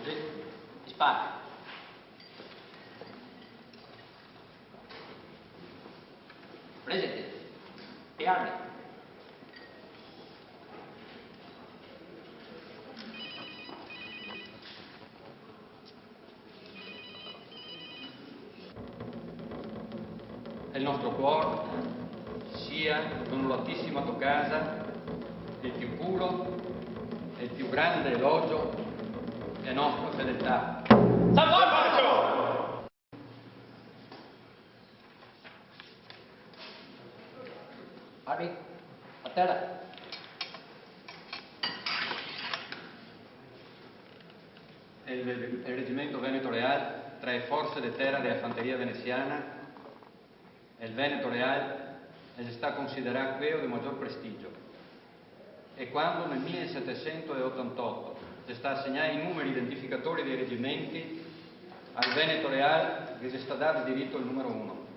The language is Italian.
Così, e spara. Presente. E armi. E il nostro cuore sia con l'Altissimo a tua casa il più puro e il più grande elogio è nostra fedeltà. Armi. A terra. El Reggimento Veneto Real trae forze de terra de infanteria veneziana. El Veneto Real está considerado quello di maggior prestigio. E quando nel 1788 si sta assegnando i numeri identificatori dei reggimenti, al Veneto Real gli è stato dato il diritto al numero 1.